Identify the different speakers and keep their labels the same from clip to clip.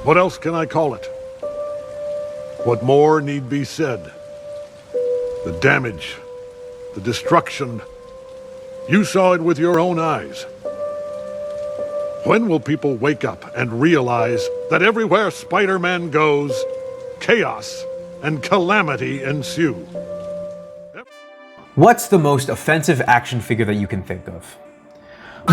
Speaker 1: What else can I call it? What more need be said? The damage, the destruction. You saw it with your own eyes. When will people wake up and realize that everywhere Spider-Man goes, chaos and calamity ensue?
Speaker 2: What's the most offensive action figure that you can think of?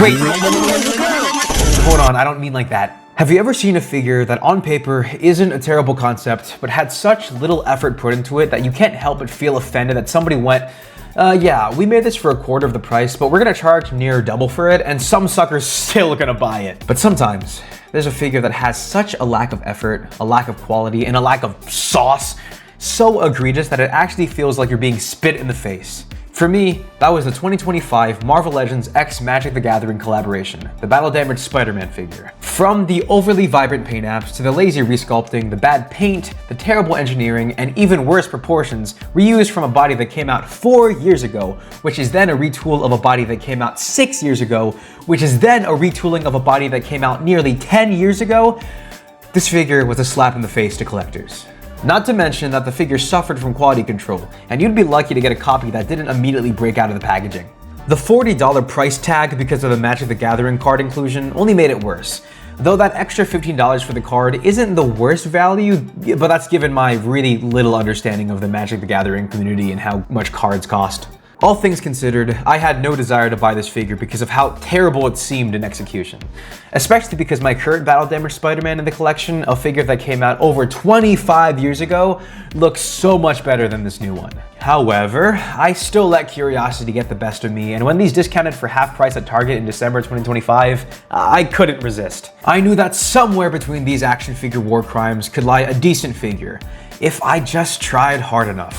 Speaker 2: Wait, hold on, I don't mean like that. Have you ever seen a figure that on paper isn't a terrible concept, but had such little effort put into it that you can't help but feel offended that somebody went, yeah, we made this for a quarter of the price, but we're gonna charge near double for it, and some sucker's still gonna buy it. But sometimes, there's a figure that has such a lack of effort, a lack of quality, and a lack of sauce, so egregious that it actually feels like you're being spit in the face. For me, that was the 2025 Marvel Legends X Magic the Gathering collaboration, the battle damaged Spider-Man figure. From the overly vibrant paint apps to the lazy resculpting, the bad paint, the terrible engineering, and even worse proportions reused from a body that came out 4 years ago, which is then a retool of a body that came out 6 years ago, which is then a retooling of a body that came out nearly 10 years ago, this figure was a slap in the face to collectors. Not to mention that the figure suffered from quality control, and you'd be lucky to get a copy that didn't immediately break out of the packaging. The $40 price tag because of the Magic the Gathering card inclusion only made it worse. Though that extra $15 for the card isn't the worst value, but that's given my really little understanding of the Magic the Gathering community and how much cards cost. All things considered, I had no desire to buy this figure because of how terrible it seemed in execution. Especially because my current battle damaged Spider-Man in the collection, a figure that came out over 25 years ago, looks so much better than this new one. However, I still let curiosity get the best of me, and when these discounted for half price at Target in December 2025, I couldn't resist. I knew that somewhere between these action figure war crimes could lie a decent figure, if I just tried hard enough.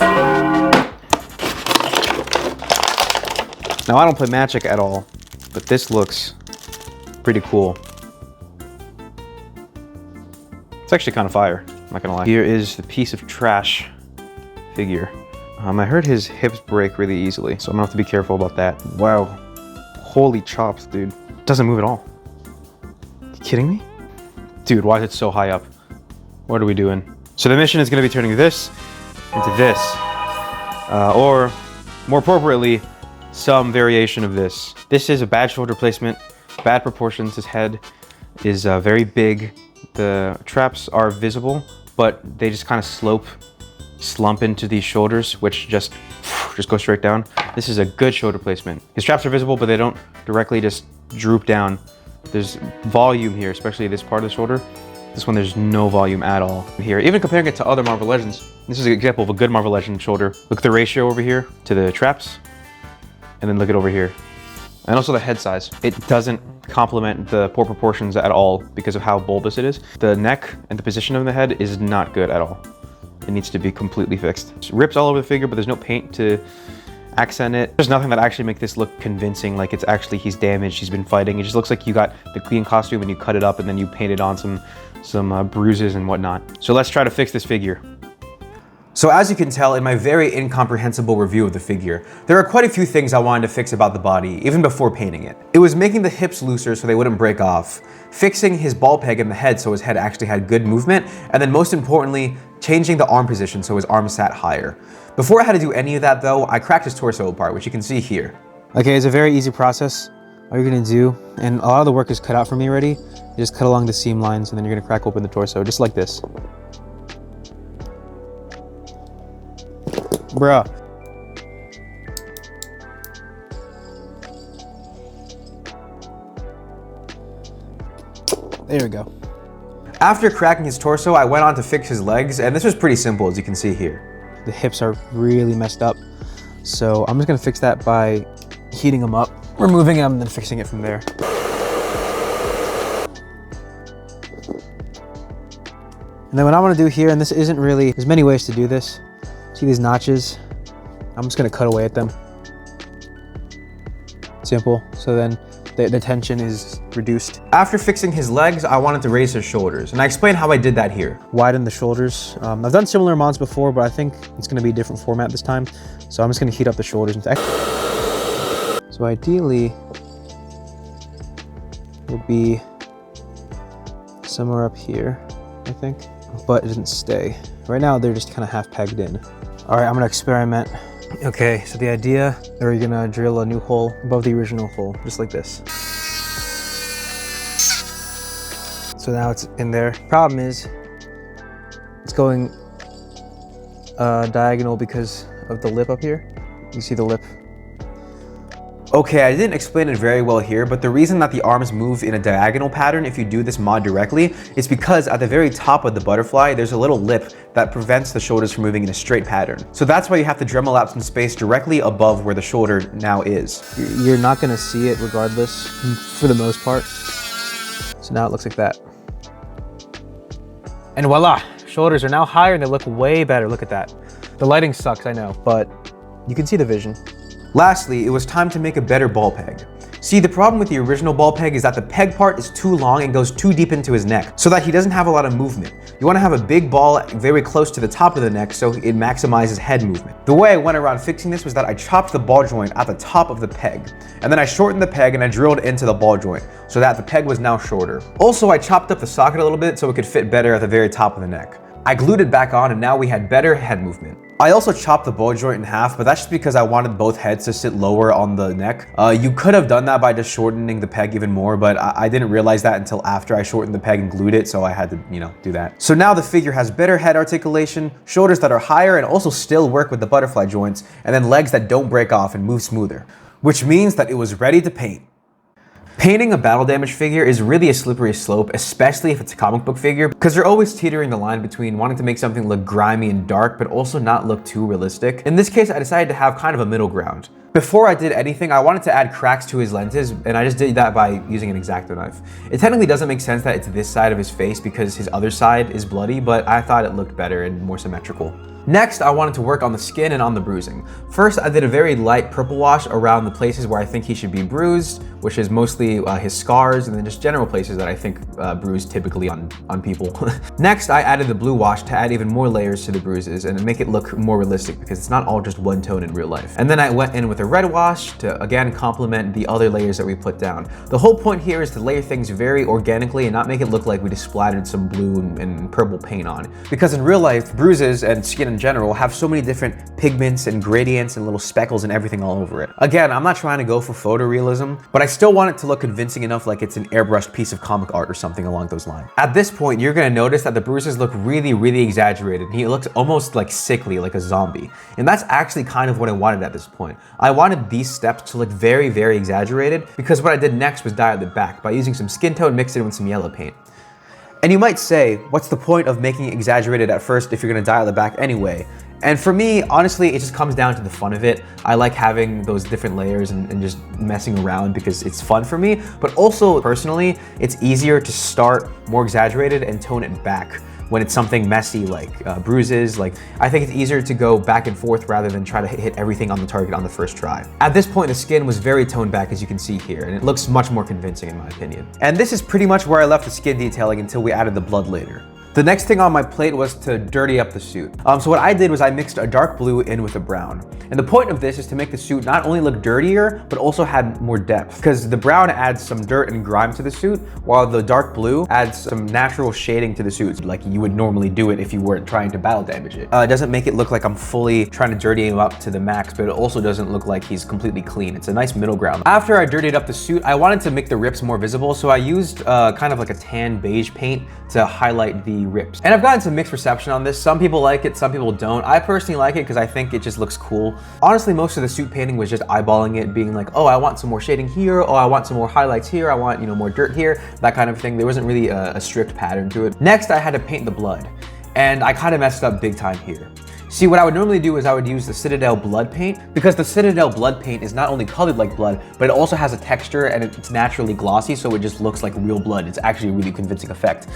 Speaker 2: Now, I don't play Magic at all, but this looks pretty cool. It's actually kind of fire, I'm not gonna lie. Here is the piece of trash figure. I heard his hips break really easily, so I'm gonna have to be careful about that. Wow, holy chops, dude. Doesn't move at all. You kidding me? Dude, why is it so high up? What are we doing? So the mission is gonna be turning this into this. Or, more appropriately, some variation of this. This is a bad shoulder placement, bad proportions. His head is very big. The traps are visible, but they just kind of slump into these shoulders, which just go straight down. This is a good shoulder placement. His traps are visible, but they don't directly just droop down. There's volume here, especially this part of the shoulder. This one, there's no volume at all here. Even comparing it to other Marvel Legends, this is an example of a good Marvel Legend shoulder. Look at the ratio over here to the traps. And then look at over here. And also the head size. It doesn't complement the poor proportions at all because of how bulbous it is. The neck and the position of the head is not good at all. It needs to be completely fixed. It's rips all over the figure, but there's no paint to accent it. There's nothing that actually make this look convincing, like it's actually he's damaged, he's been fighting. It just looks like you got the clean costume and you cut it up and then you painted on some bruises and whatnot. So let's try to fix this figure. So as you can tell in my very incomprehensible review of the figure, there are quite a few things I wanted to fix about the body, even before painting it. It was making the hips looser so they wouldn't break off, fixing his ball peg in the head so his head actually had good movement, and then most importantly, changing the arm position so his arm sat higher. Before I had to do any of that though, I cracked his torso apart, which you can see here. Okay, it's a very easy process. All you're gonna do, and a lot of the work is cut out for me already, you just cut along the seam lines and then you're gonna crack open the torso, just like this. Bruh. There we go. After cracking his torso, I went on to fix his legs, and this was pretty simple, as you can see here. The hips are really messed up, so I'm just gonna fix that by heating them up, removing them, and then fixing it from there. And then what I wanna do here, and this isn't really, there's many ways to do this. See these notches? I'm just gonna cut away at them. Simple, so then the tension is reduced. After fixing his legs, I wanted to raise his shoulders, and I explained how I did that here. Widen the shoulders. I've done similar mounts before, but I think it's gonna be a different format this time. So I'm just gonna heat up the shoulders. So ideally, would be somewhere up here. I think, but it didn't stay. Right now, they're just kind of half pegged in. All right, I'm gonna experiment. Okay, so the idea, we're gonna drill a new hole above the original hole, just like this. So now it's in there. Problem is, it's going diagonal because of the lip up here. You see the lip? Okay, I didn't explain it very well here, but the reason that the arms move in a diagonal pattern if you do this mod directly is because at the very top of the butterfly, there's a little lip that prevents the shoulders from moving in a straight pattern. So that's why you have to Dremel out some space directly above where the shoulder now is. You're not gonna see it regardless, for the most part. So now it looks like that. And voila, shoulders are now higher and they look way better. Look at that. The lighting sucks, I know, but you can see the vision. Lastly, it was time to make a better ball peg. See, the problem with the original ball peg is that the peg part is too long and goes too deep into his neck, so that he doesn't have a lot of movement. You want to have a big ball very close to the top of the neck so it maximizes head movement. The way I went around fixing this was that I chopped the ball joint at the top of the peg, and then I shortened the peg and I drilled into the ball joint so that the peg was now shorter. Also, I chopped up the socket a little bit so it could fit better at the very top of the neck. I glued it back on and now we had better head movement. I also chopped the ball joint in half, but that's just because I wanted both heads to sit lower on the neck. You could have done that by just shortening the peg even more, but I didn't realize that until after I shortened the peg and glued it, so I had to, do that. So now the figure has better head articulation, shoulders that are higher and also still work with the butterfly joints, and then legs that don't break off and move smoother, which means that it was ready to paint. Painting a battle damage figure is really a slippery slope, especially if it's a comic book figure, because you're always teetering the line between wanting to make something look grimy and dark, but also not look too realistic. In this case, I decided to have kind of a middle ground. Before I did anything, I wanted to add cracks to his lenses, and I just did that by using an X-Acto knife. It technically doesn't make sense that it's this side of his face because his other side is bloody, but I thought it looked better and more symmetrical. Next, I wanted to work on the skin and on the bruising. First, I did a very light purple wash around the places where I think he should be bruised, which is mostly his scars and then just general places that I think bruise typically on people. Next, I added the blue wash to add even more layers to the bruises and make it look more realistic because it's not all just one tone in real life. And then I went in with a red wash to again complement the other layers that we put down. The whole point here is to layer things very organically and not make it look like we just splattered some blue and purple paint on. Because in real life, bruises and skin in general have so many different pigments and gradients and little speckles and everything all over it. Again, I'm not trying to go for photorealism, but I still want it to look convincing enough like it's an airbrushed piece of comic art or something along those lines. At this point, you're gonna notice that the bruises look really, really exaggerated. He looks almost like sickly, like a zombie. And that's actually kind of what I wanted at this point. I wanted these steps to look very, very exaggerated because what I did next was dial it back by using some skin tone mixed in with some yellow paint. And you might say, what's the point of making it exaggerated at first if you're gonna dial it back anyway? And for me, honestly, it just comes down to the fun of it. I like having those different layers and just messing around because it's fun for me. But also, personally, it's easier to start more exaggerated and tone it back when it's something messy like bruises. Like, I think it's easier to go back and forth rather than try to hit everything on the target on the first try. At this point, the skin was very toned back, as you can see here, and it looks much more convincing in my opinion. And this is pretty much where I left the skin detailing until we added the blood later. The next thing on my plate was to dirty up the suit. So what I did was I mixed a dark blue in with a brown. And the point of this is to make the suit not only look dirtier, but also had more depth. Because the brown adds some dirt and grime to the suit, while the dark blue adds some natural shading to the suit, like you would normally do it if you weren't trying to battle damage it. It doesn't make it look like I'm fully trying to dirty him up to the max, but it also doesn't look like he's completely clean. It's a nice middle ground. After I dirtied up the suit, I wanted to make the rips more visible, so I used kind of like a tan beige paint to highlight the rips. And I've gotten some mixed reception on this. Some people like it, some people don't. I personally like it because I think it just looks cool. Honestly, most of the suit painting was just eyeballing it, being like, oh, I want some more shading here, oh, I want some more highlights here, I want, more dirt here, that kind of thing. There wasn't really a strict pattern to it. Next, I had to paint the blood, and I kind of messed up big time here. See, what I would normally do is I would use the Citadel blood paint because the Citadel blood paint is not only colored like blood, but it also has a texture and it's naturally glossy, so it just looks like real blood. It's actually a really convincing effect.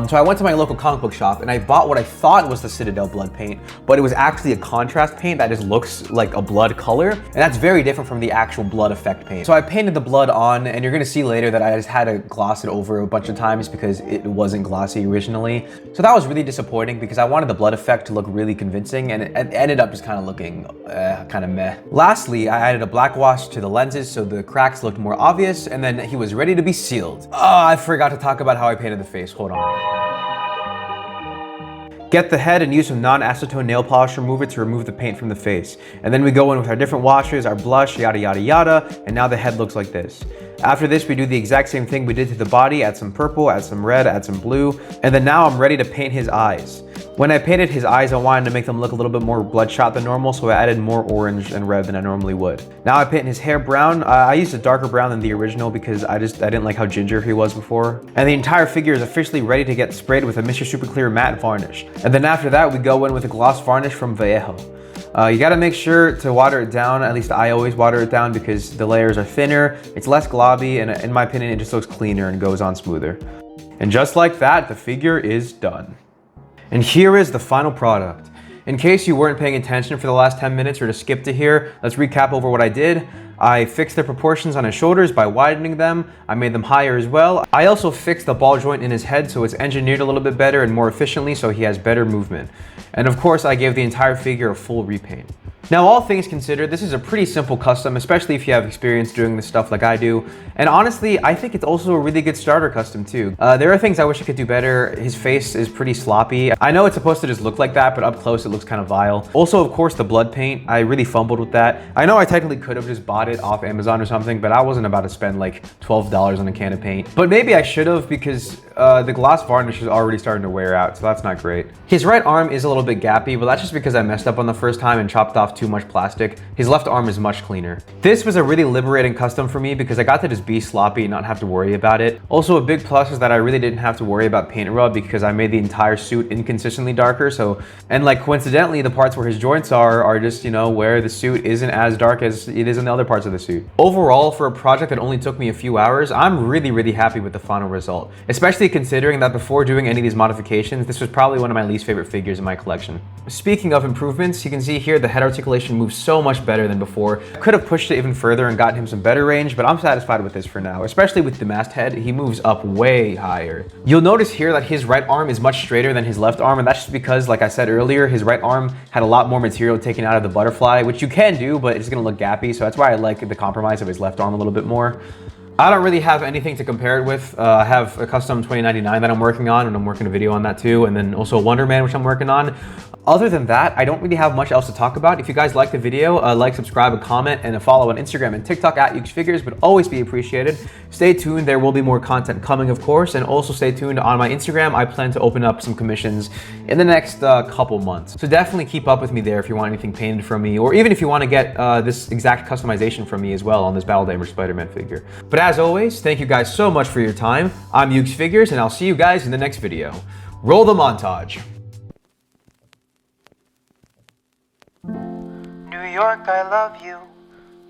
Speaker 2: So I went to my local comic book shop and I bought what I thought was the Citadel blood paint, but it was actually a contrast paint that just looks like a blood color, and that's very different from the actual blood effect paint. So I painted the blood on, and you're gonna see later that I just had to gloss it over a bunch of times because it wasn't glossy originally. So that was really disappointing because I wanted the blood effect to look really convincing, and it ended up just kind of looking kind of meh. Lastly, I added a black wash to the lenses so the cracks looked more obvious, and then he was ready to be sealed. Oh, I forgot to talk about how I painted the face. Hold on. Get the head and use some non-acetone nail polish remover to remove the paint from the face. And then we go in with our different washes, our blush, yada yada yada, and now the head looks like this. After this, we do the exact same thing we did to the body, add some purple, add some red, add some blue, and then now I'm ready to paint his eyes. When I painted his eyes, I wanted to make them look a little bit more bloodshot than normal, so I added more orange and red than I normally would. Now I paint his hair brown. I used a darker brown than the original because I didn't like how ginger he was before. And the entire figure is officially ready to get sprayed with a Mr. Super Clear matte varnish. And then after that, we go in with a gloss varnish from Vallejo. You gotta make sure to water it down. At least I always water it down because the layers are thinner, it's less globby, and in my opinion, it just looks cleaner and goes on smoother. And just like that, the figure is done. And here is the final product. In case you weren't paying attention for the last 10 minutes or to skip to here, let's recap over what I did. I fixed the proportions on his shoulders by widening them. I made them higher as well. I also fixed the ball joint in his head so it's engineered a little bit better and more efficiently so he has better movement. And of course, I gave the entire figure a full repaint. Now, all things considered, this is a pretty simple custom, especially if you have experience doing this stuff like I do. And honestly, I think it's also a really good starter custom too. There are things I wish I could do better. His face is pretty sloppy. I know it's supposed to just look like that, but up close it looks kind of vile. Also, of course, the blood paint, I really fumbled with that. I know I technically could have just bought it off Amazon or something, but I wasn't about to spend like $12 on a can of paint. But maybe I should have because the gloss varnish is already starting to wear out, so that's not great. His right arm is a little bit gappy, but that's just because I messed up on the first time and chopped off too much plastic. His left arm is much cleaner. This was a really liberating custom for me because I got to just be sloppy and not have to worry about it. Also, a big plus is that I really didn't have to worry about paint rub because I made the entire suit inconsistently darker. And like coincidentally, the parts where his joints are just, you know, where the suit isn't as dark as it is in the other parts of the suit. Overall, for a project that only took me a few hours, I'm really happy with the final result, especially considering that before doing any of these modifications, this was probably one of my least favorite figures in my collection. Speaking of improvements, you can see here the head articulation moves so much better than before. I could have pushed it even further and gotten him some better range, but I'm satisfied with this for now, especially with the mast head. He moves up way higher. You'll notice here that his right arm is much straighter than his left arm, and that's just because, like I said earlier, his right arm had a lot more material taken out of the butterfly, which you can do, but it's gonna look gappy, so that's why I like the compromise of his left arm a little bit more. I don't really have anything to compare it with. I have a custom 2099 that I'm working on, and I'm working a video on that too, and then also Wonder Man, which I'm working on. Other than that, I don't really have much else to talk about. If you guys like the video, like, subscribe, a comment, and a follow on Instagram and TikTok at YuksFigures would always be appreciated. Stay tuned, there will be more content coming, of course, and also stay tuned on my Instagram. I plan to open up some commissions in the next couple months. So definitely keep up with me there if you want anything painted from me, or even if you want to get this exact customization from me as well on this Battle Damage Spider-Man figure. But as always, thank you guys so much for your time. I'm YuksFigures, and I'll see you guys in the next video. Roll the montage.
Speaker 3: New York, I love you,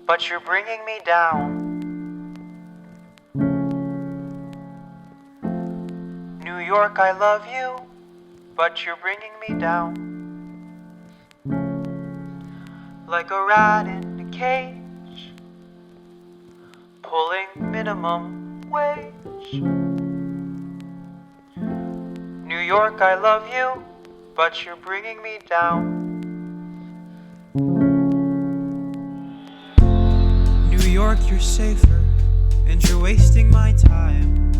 Speaker 3: but you're bringing me down. New York, I love you, but you're bringing me down. Like a rat in a cage, pulling minimum wage. New York, I love you, but you're bringing me down. New York, you're safer, and you're wasting my time.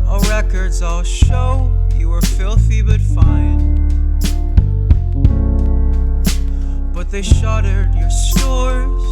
Speaker 3: All records all show you were filthy but fine. But they shuttered your stores